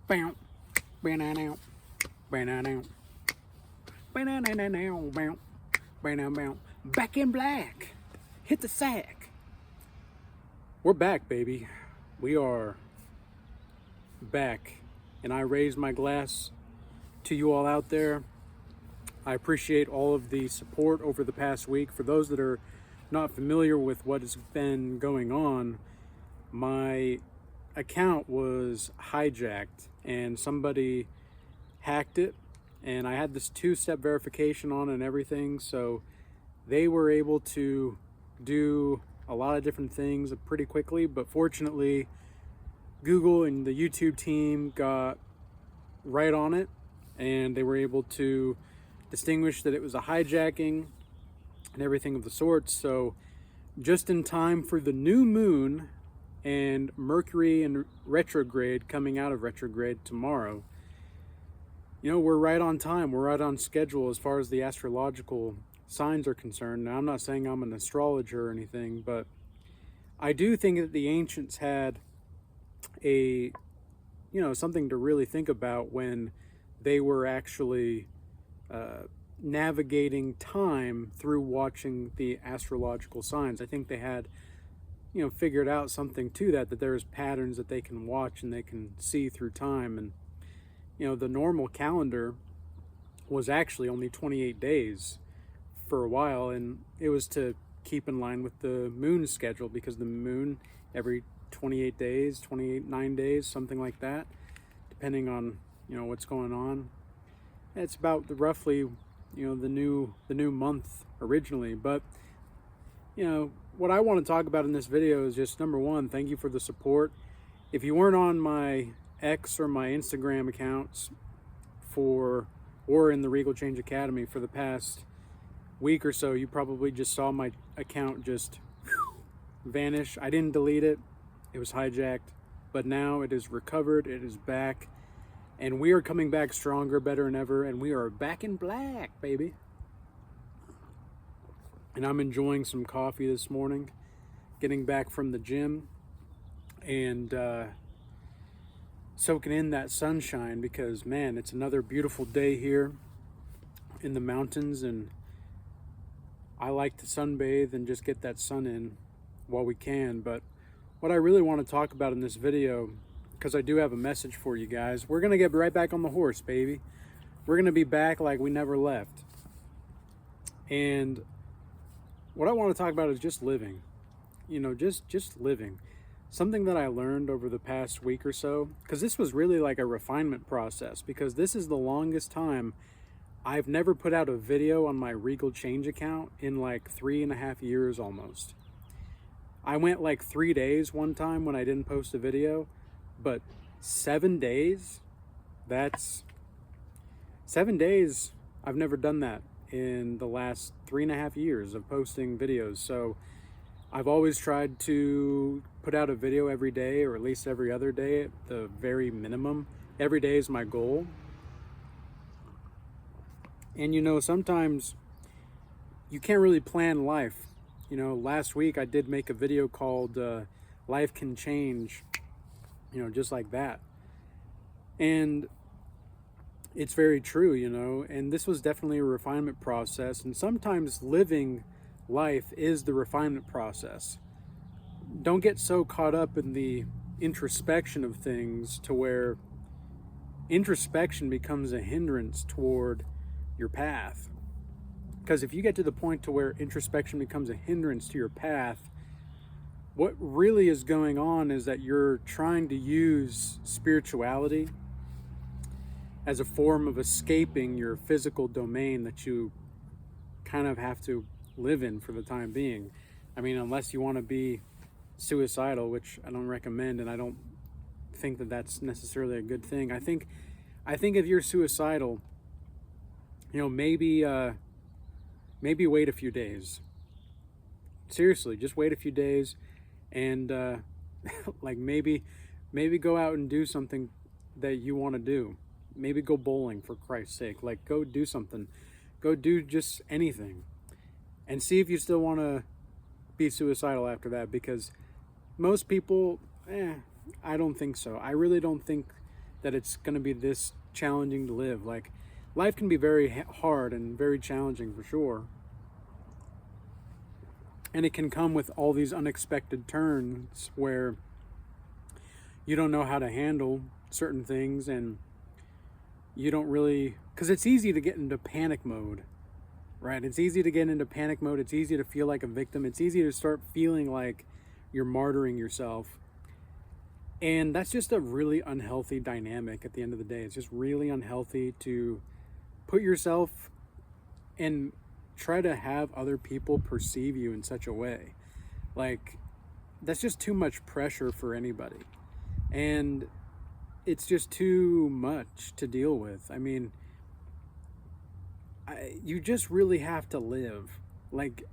Bow, banana, banana, banana, bow, banana, back in black. Hit the sack. We're back, baby. We are back. And I raise my glass to you all out there. I appreciate all of the support over the past week. For those that are not familiar with what has been going on, my account was hijacked and somebody hacked it, and I had this two-step verification on and everything, so they were able to do a lot of different things pretty quickly. But fortunately, Google and the YouTube team got right on it, and they were able to distinguish that it was a hijacking and everything of the sorts. So just in time for the new moon and Mercury in retrograde, coming out of retrograde tomorrow, you know, we're right on time. We're right on schedule as far as the astrological signs are concerned. Now, I'm not saying I'm an astrologer or anything, but I do think that the ancients had something to really think about when they were actually navigating time through watching the astrological signs. I think they had figured out something to that there's patterns that they can watch and they can see through time. And the normal calendar was actually only 28 days for a while, and it was to keep in line with the moon schedule, because the moon every 28 days, 9 days, something like that, depending on what's going on. It's about roughly the new month originally. But what I want to talk about in this video is just, number one, thank you for the support. If you weren't on my X or my Instagram accounts or in the Regal Change Academy for the past week or so, you probably just saw my account just vanish. I didn't delete it. It was hijacked, but now it is recovered. It is back, and we are coming back stronger, better than ever, and we are back in black, baby. And I'm enjoying some coffee this morning, getting back from the gym, and soaking in that sunshine, because, man, it's another beautiful day here in the mountains, and I like to sunbathe and just get that sun in while we can. But what I really want to talk about in this video, because I do have a message for you guys, we're going to get right back on the horse, baby. We're going to be back like we never left. And what I want to talk about is just living, just living. Something that I learned over the past week or so, because this was really like a refinement process, because this is the longest time I've never put out a video on my Regal Change account in like 3.5 years almost. I went like 3 days one time when I didn't post a video, but 7 days, that's 7 days. I've never done that in the last 3.5 years of posting videos. So I've always tried to put out a video every day, or at least every other day at the very minimum. Every day is my goal. And sometimes you can't really plan life. Last week I did make a video called Life Can Change, just like that. And it's very true, and this was definitely a refinement process. And sometimes living life is the refinement process. Don't get so caught up in the introspection of things to where introspection becomes a hindrance toward your path. Because if you get to the point to where introspection becomes a hindrance to your path, what really is going on is that you're trying to use spirituality as a form of escaping your physical domain that you kind of have to live in for the time being. I mean, unless you want to be suicidal, which I don't recommend, and I don't think that that's necessarily a good thing. I think if you're suicidal, maybe wait a few days. Seriously, just wait a few days, and like maybe go out and do something that you want to do. Maybe go bowling, for Christ's sake. Like, go do something. Go do just anything. And see if you still want to be suicidal after that, because most people, I don't think so. I really don't think that it's going to be this challenging to live. Like, life can be very hard and very challenging for sure. And it can come with all these unexpected turns where you don't know how to handle certain things, and you don't really, because it's easy to get into panic mode, right? It's easy to get into panic mode. It's easy to feel like a victim. It's easy to start feeling like you're martyring yourself. And that's just a really unhealthy dynamic at the end of the day. It's just really unhealthy to put yourself and try to have other people perceive you in such a way. Like, that's just too much pressure for anybody. And it's just too much to deal with. I mean, you just really have to live. Like,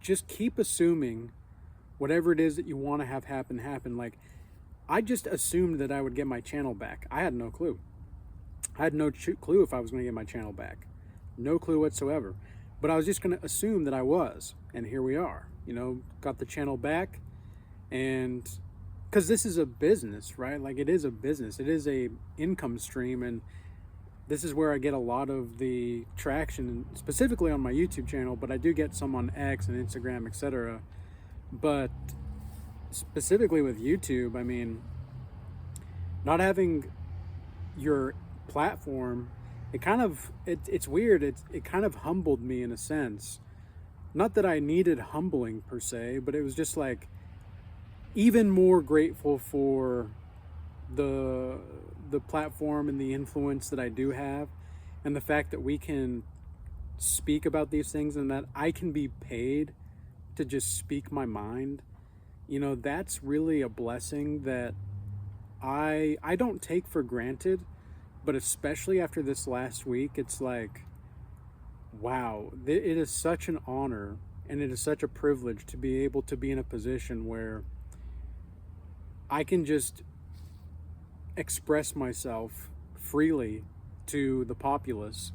just keep assuming whatever it is that you want to have happen. Like, I just assumed that I would get my channel back. I had no clue. I had no clue if I was going to get my channel back. No clue whatsoever. But I was just going to assume that I was. And here we are. You know, got the channel back. And because this is a business, right? Like, it is a business. It is a income stream. And this is where I get a lot of the traction, specifically on my YouTube channel. But I do get some on X and Instagram, etc. But specifically with YouTube, I mean, not having your platform, it's weird. It kind of humbled me in a sense. Not that I needed humbling per se, but it was just like even more grateful for the platform and the influence that I do have, and the fact that we can speak about these things and that I can be paid to just speak my mind. You know, that's really a blessing that I don't take for granted. But especially after this last week, it's like, wow, it is such an honor and it is such a privilege to be able to be in a position where I can just express myself freely to the populace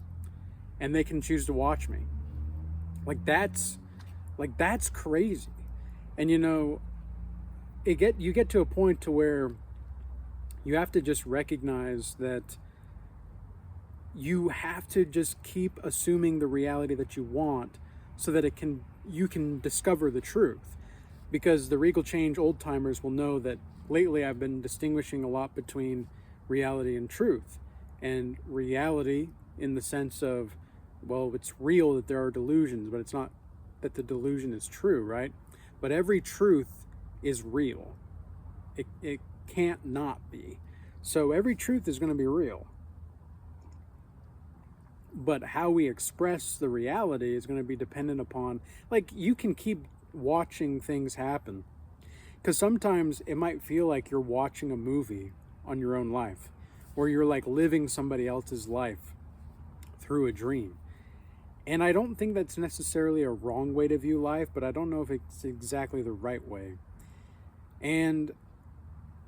and they can choose to watch me. Like, that's crazy. And, you know, you get to a point to where you have to just recognize that you have to just keep assuming the reality that you want so that you can discover the truth. Because the Regal Change old timers will know that lately I've been distinguishing a lot between reality and truth. And reality in the sense of, well, it's real that there are delusions, but it's not that the delusion is true, right? But every truth is real. It can't not be. So every truth is going to be real. But how we express the reality is going to be dependent upon, like, you can keep watching things happen. Because sometimes it might feel like you're watching a movie on your own life, or you're like living somebody else's life through a dream. And I don't think that's necessarily a wrong way to view life, but I don't know if it's exactly the right way. And,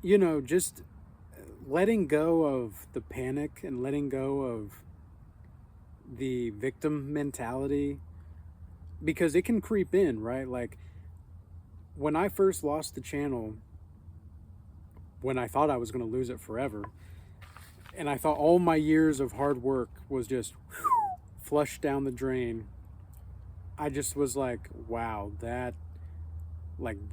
you know, just letting go of the panic and letting go of the victim mentality, because it can creep in, right? Like, when I first lost the channel, when I thought I was going to lose it forever, and I thought all my years of hard work was just flushed down the drain, I just was like, wow,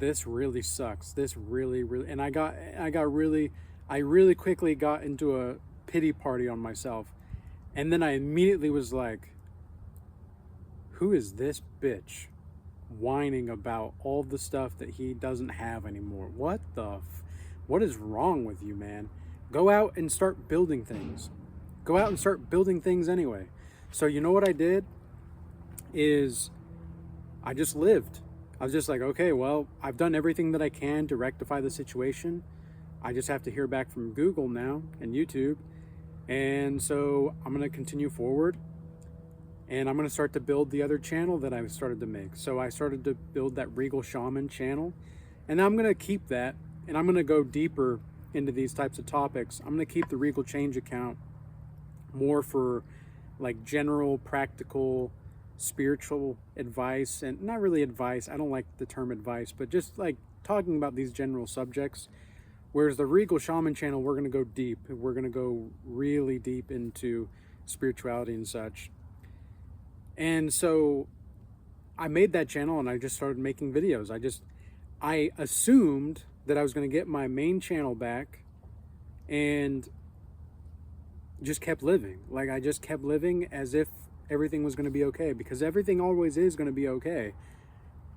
this really sucks. This really, and I really quickly got into a pity party on myself. And then I immediately was like, who is this bitch whining about all the stuff that he doesn't have anymore? What is wrong with you, man? Go out and start building things. Go out and start building things anyway. So you know what I did is I just lived. I was just like, okay, well, I've done everything that I can to rectify the situation. I just have to hear back from Google now and YouTube. And so I'm going to continue forward, and I'm going to start to build the other channel that I started to make. So I started to build that Regal Shaman channel, and I'm going to keep that, and I'm going to go deeper into these types of topics. I'm going to keep the Regal Change account more for like general, practical, spiritual advice, and not really advice. I don't like the term advice, but just like talking about these general subjects Whereas the Regal Shaman channel, we're going to go deep. We're going to go really deep into spirituality and such. And so I made that channel and I just started making videos. I assumed that I was going to get my main channel back and just kept living. Like, I just kept living as if everything was going to be okay, because everything always is going to be okay.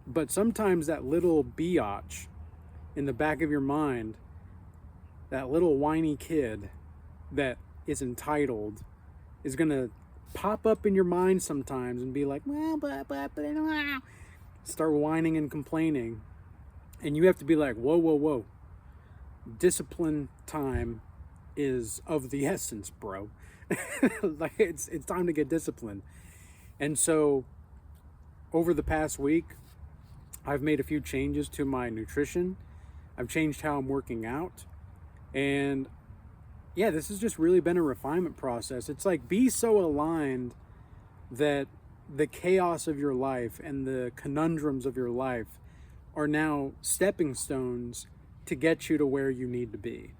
But sometimes that little biatch in the back of your mind, that little whiny kid that is entitled, is going to pop up in your mind sometimes and be like, well, but, start whining and complaining. And you have to be like, whoa, whoa, whoa. Discipline time is of the essence, bro. Like, it's time to get disciplined. And so over the past week, I've made a few changes to my nutrition. I've changed how I'm working out. And yeah, this has just really been a refinement process. It's like, be so aligned that the chaos of your life and the conundrums of your life are now stepping stones to get you to where you need to be.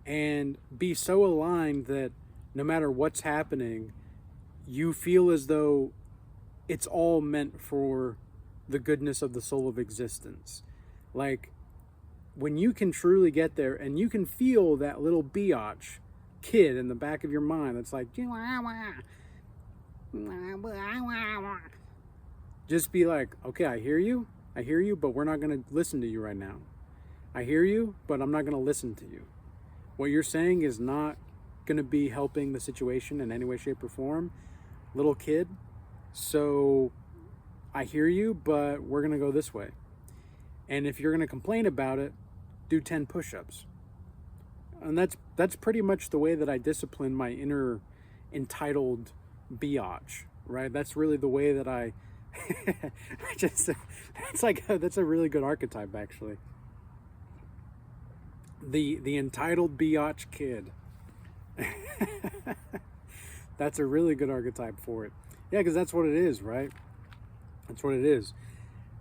And be so aligned that no matter what's happening, you feel as though it's all meant for the goodness of the soul of existence. Like, when you can truly get there and you can feel that little biatch kid in the back of your mind that's like, just be like, okay, I hear you, but we're not going to listen to you right now. I hear you, but I'm not going to listen to you. What you're saying is not going to be helping the situation in any way, shape, or form, little kid. So I hear you, but we're going to go this way. And if you're going to complain about it, do 10 push-ups. And that's pretty much the way that I discipline my inner entitled biatch, right? That's really the way that I that's a really good archetype, actually. The entitled biatch kid. That's a really good archetype for it. Yeah, because that's what it is, right? That's what it is.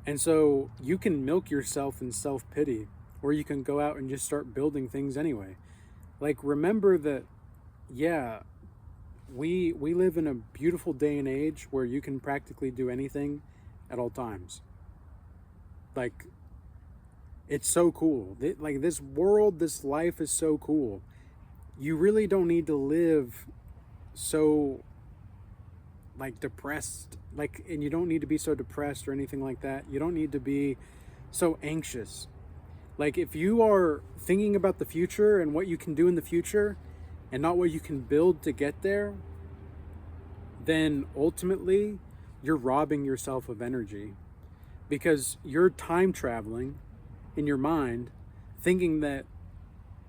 And so you can milk yourself in self-pity, or you can go out and just start building things anyway. Like, remember that, yeah, we live in a beautiful day and age where you can practically do anything at all times. Like, it's so cool. Like, this world, this life is so cool. You really don't need to live so, like, depressed. Like, and you don't need to be so depressed or anything like that. You don't need to be so anxious. Like, if you are thinking about the future and what you can do in the future and not what you can build to get there, then ultimately you're robbing yourself of energy, because you're time traveling in your mind thinking that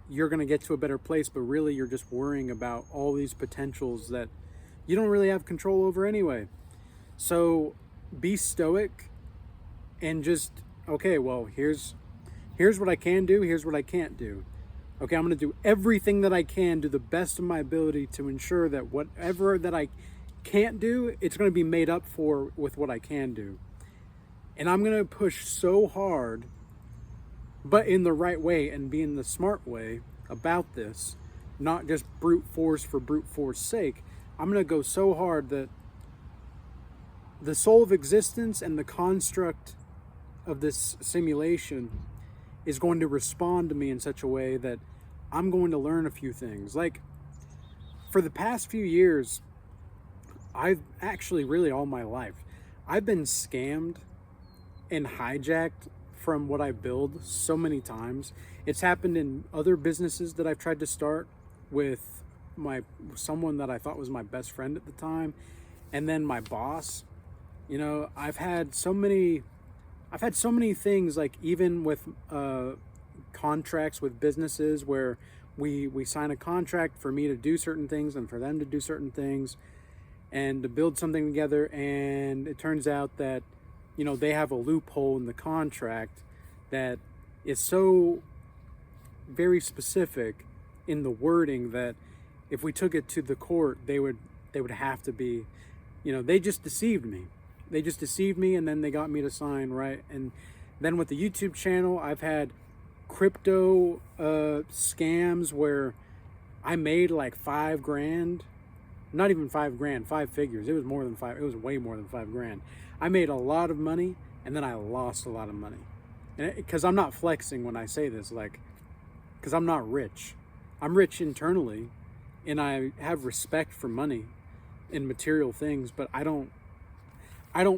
you're going to get to a better place, but really you're just worrying about all these potentials that you don't really have control over anyway. So be stoic and just, okay, well, here's what I can do, here's what I can't do. Okay, I'm going to do everything that I can, do the best of my ability to ensure that whatever that I can't do, it's going to be made up for with what I can do. And I'm going to push so hard, but in the right way and be in the smart way about this, not just brute force for brute force sake. I'm going to go so hard that the soul of existence and the construct of this simulation is going to respond to me in such a way that I'm going to learn a few things. Like, for the past few years, I've actually, really all my life, I've been scammed and hijacked from what I build so many times. It's happened in other businesses that I've tried to start with someone that I thought was my best friend at the time, and then my boss. You know, I've had so many things, like even with contracts with businesses where we sign a contract for me to do certain things and for them to do certain things and to build something together, and it turns out that, you know, they have a loophole in the contract that is so very specific in the wording that if we took it to the court, they would have to be, you know, they just deceived me. They just deceived me, and then they got me to sign, right? And then with the YouTube channel, I've had crypto scams where I made like 5 grand, not even 5 grand, 5 figures. It was more than five. It was way more than 5 grand. I made a lot of money and then I lost a lot of money. And because I'm not flexing when I say this, like, because I'm not rich. I'm rich internally and I have respect for money and material things, but I don't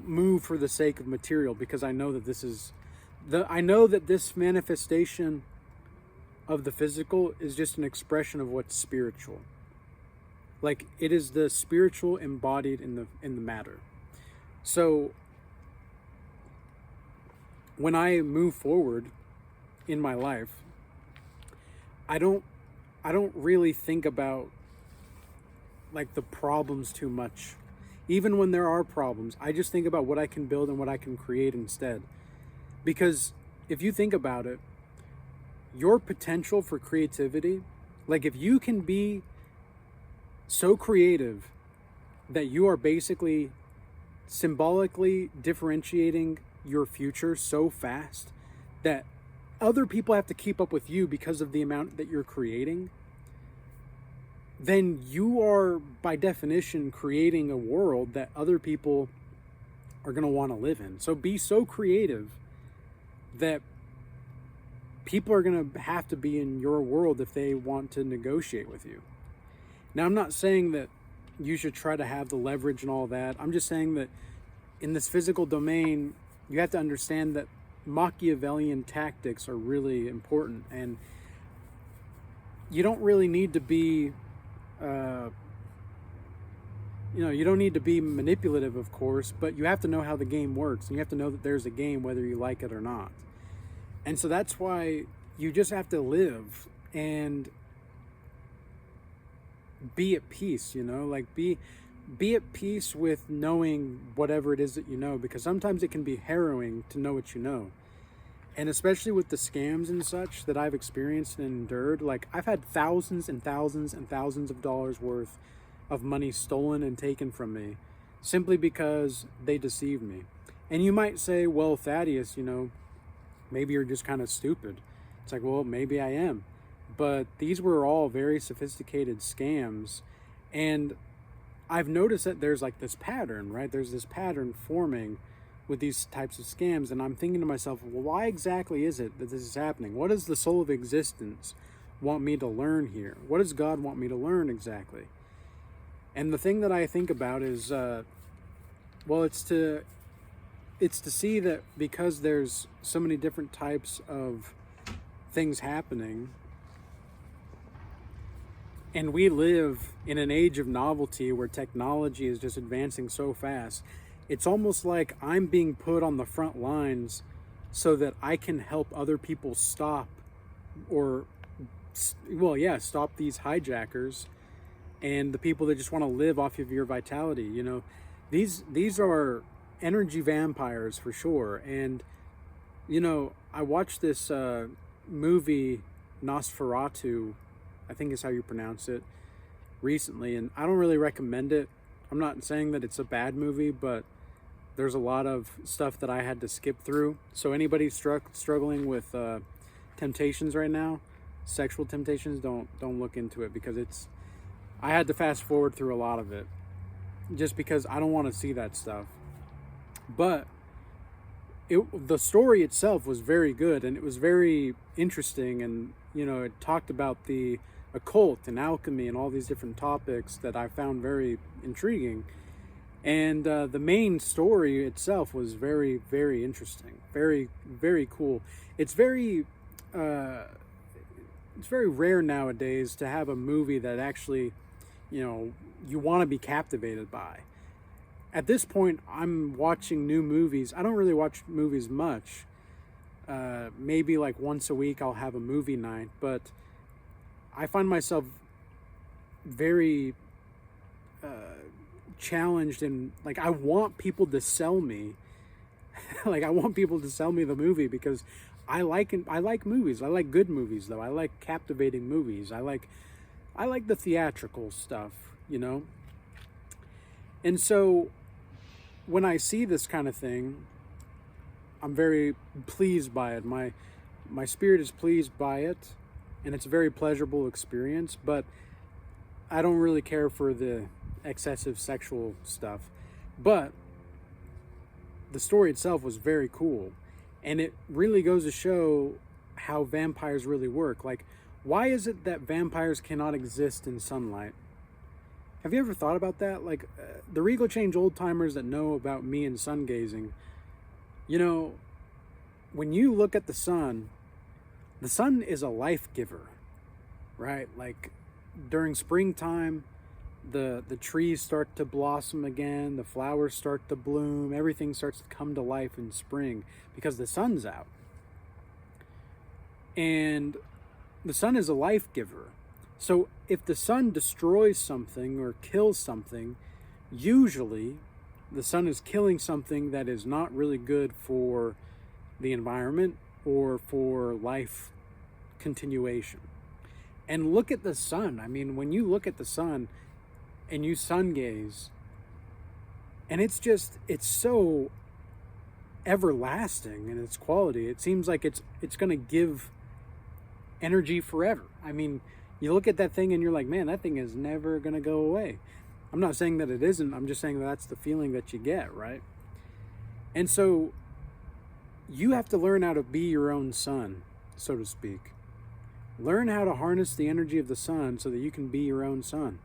move for the sake of material, because I know that this manifestation of the physical is just an expression of what's spiritual. Like, it is the spiritual embodied in the matter. So when I move forward in my life, I don't really think about like the problems too much. Even when there are problems, I just think about what I can build and what I can create instead. Because if you think about it, your potential for creativity, like if you can be so creative that you are basically symbolically differentiating your future so fast that other people have to keep up with you because of the amount that you're creating, then you are by definition creating a world that other people are going to want to live in. So be so creative that people are going to have to be in your world if they want to negotiate with you. Now, I'm not saying that you should try to have the leverage and all that. I'm just saying that in this physical domain, you have to understand that Machiavellian tactics are really important, and you don't really need to be you don't need to be manipulative, of course, but you have to know how the game works, and you have to know that there's a game whether you like it or not. And so that's why you just have to live and be at peace, like be at peace with knowing whatever it is that you know, because sometimes it can be harrowing to know what you know. And especially with the scams and such that I've experienced and endured, like I've had thousands and thousands and thousands of dollars worth of money stolen and taken from me simply because they deceived me. And you might say, well, Thaddeus, maybe you're just kind of stupid. It's like, well, maybe I am. But these were all very sophisticated scams. And I've noticed that there's like this pattern, right? There's this pattern forming with these types of scams. And I'm thinking to myself, well, why exactly is it that this is happening? What does the soul of existence want me to learn here? What does God want me to learn exactly? And the thing that I think about is, it's to see that because there's so many different types of things happening, and we live in an age of novelty where technology is just advancing so fast, it's almost like I'm being put on the front lines so that I can help other people stop these hijackers and the people that just want to live off of your vitality. These are energy vampires for sure. And I watched this movie Nosferatu, I think is how you pronounce it, recently, and I don't really recommend it. I'm not saying that it's a bad movie, but there's a lot of stuff that I had to skip through. So anybody struggling with temptations right now, sexual temptations, don't look into it, because I had to fast forward through a lot of it just because I don't want to see that stuff. But the story itself was very good, and it was very interesting, and it talked about the occult and alchemy and all these different topics that I found very intriguing. And the main story itself was very, very interesting, very, very cool. It's very rare nowadays to have a movie that actually you want to be captivated by. At this point, I'm watching new movies. I don't really watch movies much. Maybe like once a week I'll have a movie night, but I find myself very challenged, and like I want people to sell me like I want people to sell me the movie, because I like movies. I like good movies, though. I like captivating movies. I like the theatrical stuff, And so when I see this kind of thing, I'm very pleased by it. My my spirit is pleased by it, and it's a very pleasurable experience, but I don't really care for the excessive sexual stuff. But the story itself was very cool, and it really goes to show how vampires really work. Like, why is it that vampires cannot exist in sunlight? Have you ever thought about that? Like, the Regal Change old timers that know about me and sun gazing, you know, when you look at the sun is a life giver, right? Like, during springtime, the trees start to blossom again, the flowers start to bloom, everything starts to come to life in spring because the sun's out. And the sun is a life giver. So if the sun destroys something or kills something, usually the sun is killing something that is not really good for the environment or for life continuation. And look at the sun. I mean, when you look at the sun and you sun gaze, and it's so everlasting in its quality. It seems like it's going to give energy forever. I mean, you look at that thing and you're like, man, that thing is never going to go away. I'm not saying that it isn't. I'm just saying that's the feeling that you get, right? And so you have to learn how to be your own sun, so to speak. Learn how to harness the energy of the sun so that you can be your own sun.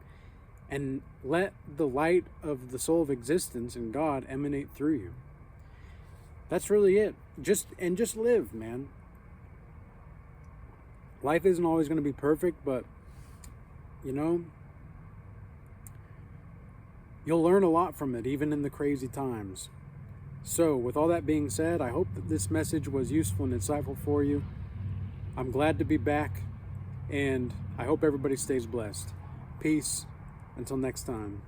And let the light of the soul of existence and God emanate through you. That's really it. Just live, man. Life isn't always going to be perfect, but, you know, you'll learn a lot from it, even in the crazy times. So, with all that being said, I hope that this message was useful and insightful for you. I'm glad to be back, and I hope everybody stays blessed. Peace. Until next time.